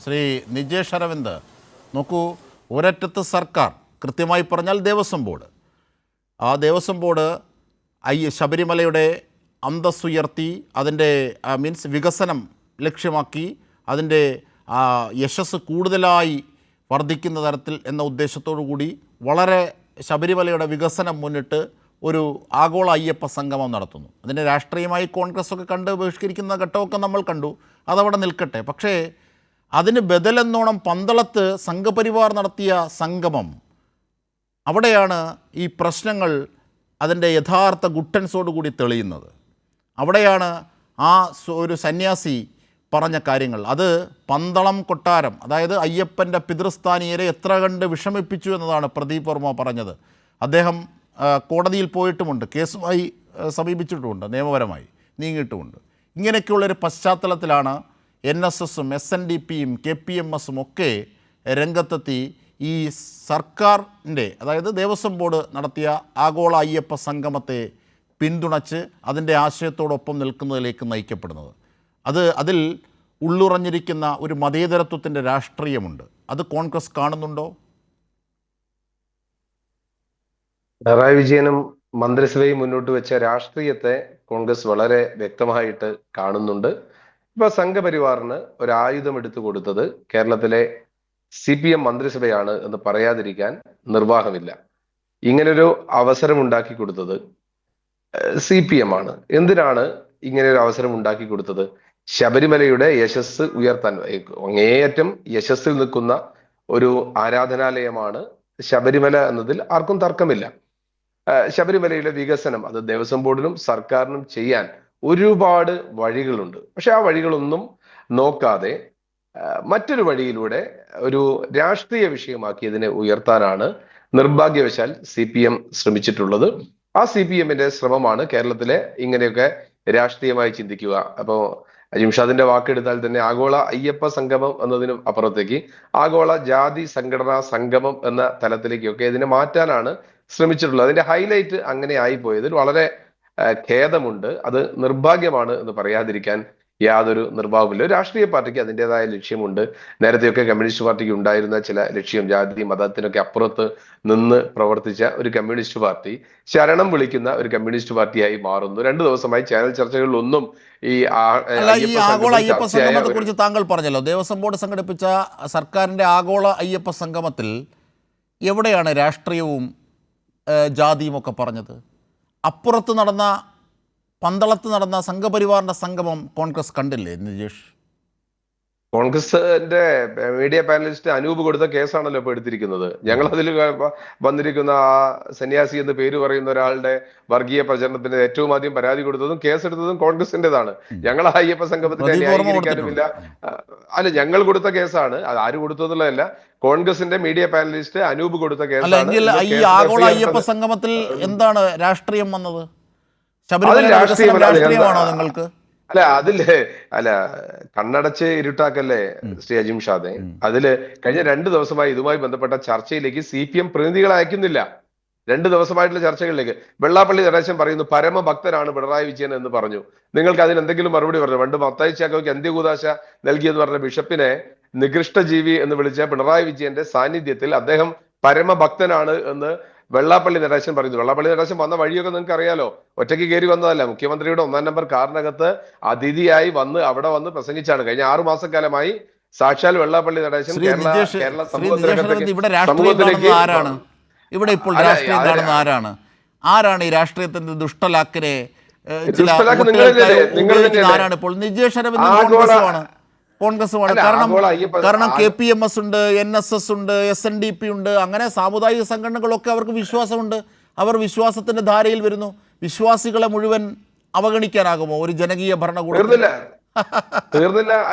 ശ്രീ നിജേഷ് അരവിന്ദ്, നോക്കൂ, ഒരറ്റത്ത് സർക്കാർ, കൃത്യമായി പറഞ്ഞാൽ ദേവസ്വം ബോർഡ്, ആ ദേവസ്വം ബോർഡ് ശബരിമലയുടെ അന്തസ്സുയർത്തി അതിൻ്റെ വികസനം ലക്ഷ്യമാക്കി അതിൻ്റെ യശസ് കൂടുതലായി വർദ്ധിക്കുന്ന തരത്തിൽ എന്ന ഉദ്ദേശത്തോടു കൂടി വളരെ ശബരിമലയുടെ വികസനം മുന്നിട്ട് ഒരു ആഗോള അയ്യപ്പ സംഗമം നടത്തുന്നു. അതിനെ രാഷ്ട്രീയമായി കോൺഗ്രസ്സൊക്കെ കണ്ട് ബഹിഷ്കരിക്കുന്ന ഘട്ടമൊക്കെ നമ്മൾ കണ്ടു, അതവിടെ നിൽക്കട്ടെ. പക്ഷേ അതിന് ബദലെന്നോണം പന്തളത്ത് സംഘപരിവാർ നടത്തിയ സംഗമം, അവിടെയാണ് ഈ പ്രശ്നങ്ങൾ അതിൻ്റെ യഥാർത്ഥ ഗുട്ടൻസോടുകൂടി തെളിയുന്നത്. അവിടെയാണ് ആ ഒരു സന്യാസി പറഞ്ഞ കാര്യങ്ങൾ. അത് പന്തളം കൊട്ടാരം, അതായത് അയ്യപ്പൻ്റെ പിതൃസ്ഥാനീയരെ എത്ര കണ്ട് വിഷമിപ്പിച്ചു എന്നതാണ് പ്രദീപ് വർമ്മ പറഞ്ഞത്. അദ്ദേഹം കോടതിയിൽ പോയിട്ടുമുണ്ട്, കേസുമായി സമീപിച്ചിട്ടുമുണ്ട്, നിയമപരമായി നീങ്ങിയിട്ടുമുണ്ട്. ഇങ്ങനെയൊക്കെയുള്ളൊരു പശ്ചാത്തലത്തിലാണ് NSSും SNDPയും KPMSും ഒക്കെ രംഗത്തെത്തി ഈ സർക്കാരിൻ്റെ, അതായത് ദേവസ്വം ബോർഡ് നടത്തിയ ആഗോള അയ്യപ്പ സംഗമത്തെ പിന്തുണച്ച് അതിൻ്റെ ആശയത്തോടൊപ്പം നിൽക്കുന്നതിലേക്ക് നയിക്കപ്പെടുന്നത്. അതിൽ ഉള്ളുറഞ്ഞിരിക്കുന്ന ഒരു മതേതരത്വത്തിൻ്റെ രാഷ്ട്രീയമുണ്ട്. അത് കോൺഗ്രസ് കാണുന്നുണ്ടോ? പിണറായി വിജയനും മന്ത്രിസഭയും മുന്നോട്ട് വെച്ച രാഷ്ട്രീയത്തെ കോൺഗ്രസ് വളരെ വ്യക്തമായിട്ട് കാണുന്നുണ്ട്. ഇപ്പൊ സംഘപരിവാറിന് ഒരു ആയുധം എടുത്തു കൊടുത്തത് കേരളത്തിലെ CPM മന്ത്രിസഭയാണ് എന്ന് പറയാതിരിക്കാൻ നിർവാഹമില്ല. ഇങ്ങനൊരു അവസരം ഉണ്ടാക്കി കൊടുത്തത് CPM ആണ്. എന്തിനാണ് ഇങ്ങനെ ഒരു അവസരം ഉണ്ടാക്കി കൊടുത്തത്? ശബരിമലയുടെ യശസ് ഉയർത്താൻ, അങ്ങേയറ്റം യശസ്സിൽ നിൽക്കുന്ന ഒരു ആരാധനാലയമാണ് ശബരിമല എന്നതിൽ ആർക്കും തർക്കമില്ല. ശബരിമലയുടെ വികസനം അത് ദേവസ്വം ബോർഡിനും സർക്കാരിനും ചെയ്യാൻ ഒരുപാട് വഴികളുണ്ട്. പക്ഷെ ആ വഴികളൊന്നും നോക്കാതെ മറ്റൊരു വഴിയിലൂടെ ഒരു രാഷ്ട്രീയ വിഷയമാക്കി ഇതിനെ ഉയർത്താനാണ് നിർഭാഗ്യവശാൽ CPM ശ്രമിച്ചിട്ടുള്ളത്. ആ CPMന്റെ ശ്രമമാണ് കേരളത്തിലെ ഇങ്ങനെയൊക്കെ രാഷ്ട്രീയമായി ചിന്തിക്കുക. അപ്പോ അജിംഷാദിന്റെ വാക്കെടുത്താൽ തന്നെ ആഗോള അയ്യപ്പ സംഗമം എന്നതിന് അപ്പുറത്തേക്ക് ആഗോള ജാതി സംഘടനാ സംഗമം എന്ന തലത്തിലേക്കൊക്കെ ഇതിനെ മാറ്റാനാണ് ശ്രമിച്ചിട്ടുള്ളത്. അതിന്റെ ഹൈലൈറ്റ് അങ്ങനെ ആയിപ്പോയതിൽ വളരെ ഖേദമുണ്ട്. അത് നിർഭാഗ്യമാണ് എന്ന് പറയാതിരിക്കാൻ യാതൊരു നിർവാഹമില്ല. ഒരു രാഷ്ട്രീയ പാർട്ടിക്ക് അതിൻ്റെതായ ലക്ഷ്യമുണ്ട്. നേരത്തെയൊക്കെ കമ്മ്യൂണിസ്റ്റ് പാർട്ടിക്ക് ഉണ്ടായിരുന്ന ചില ലക്ഷ്യം, ജാതി മതത്തിനൊക്കെ അപ്പുറത്ത് നിന്ന് പ്രവർത്തിച്ച ഒരു കമ്മ്യൂണിസ്റ്റ് പാർട്ടി ശരണം വിളിക്കുന്ന ഒരു കമ്മ്യൂണിസ്റ്റ് പാർട്ടിയായി മാറുന്നു. 2 ദിവസമായി ചാനൽ ചർച്ചകളിലൊന്നും ഈ ആഗോള അയ്യപ്പ സംഗമത്തെ കുറിച്ച് താങ്കൾ പറഞ്ഞല്ലോ. ദേവസ്വം ബോർഡ് സംഘടിപ്പിച്ച സർക്കാരിൻ്റെ ആഗോള അയ്യപ്പ സംഗമത്തിൽ എവിടെയാണ് രാഷ്ട്രീയവും ജാതിയും ഒക്കെ പറഞ്ഞത്? അപ്പുറത്ത് നടന്ന, പന്തളത്ത് നടന്ന സംഘപരിവാറിന്റെ സംഗമം കോൺഗ്രസ് കണ്ടില്ലേ നിജേഷ്? കോൺഗ്രസിന്റെ മീഡിയ പാനലിസ്റ്റ് അനൂപ് കൊടുത്ത കേസാണല്ലോ ഇപ്പൊ എടുത്തിരിക്കുന്നത്. ഞങ്ങൾ അതിൽ വന്നിരിക്കുന്ന ആ സന്യാസി എന്ന് പേര് പറയുന്ന ഒരാളുടെ വർഗീയ പ്രചരണത്തിന് ഏറ്റവും ആദ്യം പരാതി കൊടുത്തതും കേസെടുത്തതും കോൺഗ്രസിന്റേതാണ്. ഞങ്ങൾ അയ്യപ്പ സംഗമത്തിന്റെ ന്യായീകരിക്കാനുമില്ല. അല്ല, ഞങ്ങൾ കൊടുത്ത കേസാണ്. അത് ആര് കൊടുത്തതുള്ളതല്ല, കോൺഗ്രസിന്റെ മീഡിയ പാനലിസ്റ്റ് അനൂപ് കൊടുത്ത കേസാണ്. ഈ ആഗോള അയ്യപ്പ സംഗമത്തിൽ എന്താണ് രാഷ്ട്രീയം വന്നത്? രാഷ്ട്രീയമാണോ നിങ്ങൾക്ക്? അല്ല കണ്ണടച്ച് ഇരുട്ടാക്കല്ലേ ശ്രീ അജിംഷാദെ. അതില് കഴിഞ്ഞ 2 ദിവസമായി ഇതുമായി ബന്ധപ്പെട്ട ചർച്ചയിലേക്ക് CPM പ്രതിനിധികളെ അയക്കുന്നില്ല. 2 ദിവസമായിട്ടുള്ള ചർച്ചകളിലേക്ക് വെള്ളാപ്പള്ളി നടേശൻ പറയുന്നു പരമഭക്തനാണ് പിണറായി വിജയൻ എന്ന് പറഞ്ഞു. നിങ്ങൾക്ക് അതിന് എന്തെങ്കിലും മറുപടി പറഞ്ഞു? പണ്ട് മത്തായി ചാക്കോയ്ക്ക് അന്ത്യകൂദാശ നൽകിയെന്ന് പറഞ്ഞ ബിഷപ്പിനെ നികൃഷ്ടജീവി എന്ന് വിളിച്ച പിണറായി വിജയന്റെ സാന്നിധ്യത്തിൽ അദ്ദേഹം പരമഭക്തനാണ് എന്ന് വെള്ളാപ്പള്ളി നടേശൻ പറയുന്നു. വെള്ളാപ്പള്ളി നടേശൻ വന്ന വഴിയൊക്കെ നിങ്ങൾക്ക് അറിയാലോ. ഒറ്റയ്ക്ക് കയറി വന്നതല്ല. മുഖ്യമന്ത്രിയുടെ 1ാം നമ്പർ കാറിനകത്ത് അതിഥിയായി വന്ന് അവിടെ വന്ന് പ്രസംഗിച്ചാണ്. കഴിഞ്ഞ 6 മാസക്കാലമായി സാക്ഷാൽ വെള്ളാപ്പള്ളി നടേശൻ കേരള സമൂഹത്തിലേക്ക് ആരാണ് ഇവിടെ ഇപ്പോൾ രാഷ്ട്രീയം കാണുന്ന? ആരാണ് ഈ രാഷ്ട്രീയത്തിന്റെ ദുഷ്ടലാക്കിനെ ആരാണ് ഇപ്പോൾ? നിജേഷ് അരവിന്ദ് കോൺഗ്രസുമാണ്. കാരണം KPMS ഉണ്ട്, NSS ഉണ്ട്, SNDP ഉണ്ട്. അങ്ങനെ സാമുദായിക സംഘടനകളൊക്കെ അവർക്ക് വിശ്വാസമുണ്ട്. അവർ വിശ്വാസത്തിന്റെ ധാരയിൽ വരുന്നു. വിശ്വാസികളെ മുഴുവൻ അവഗണിക്കാനാകുമോ ഒരു ജനകീയ ഭരണകൂടം? തീർന്നില്ല.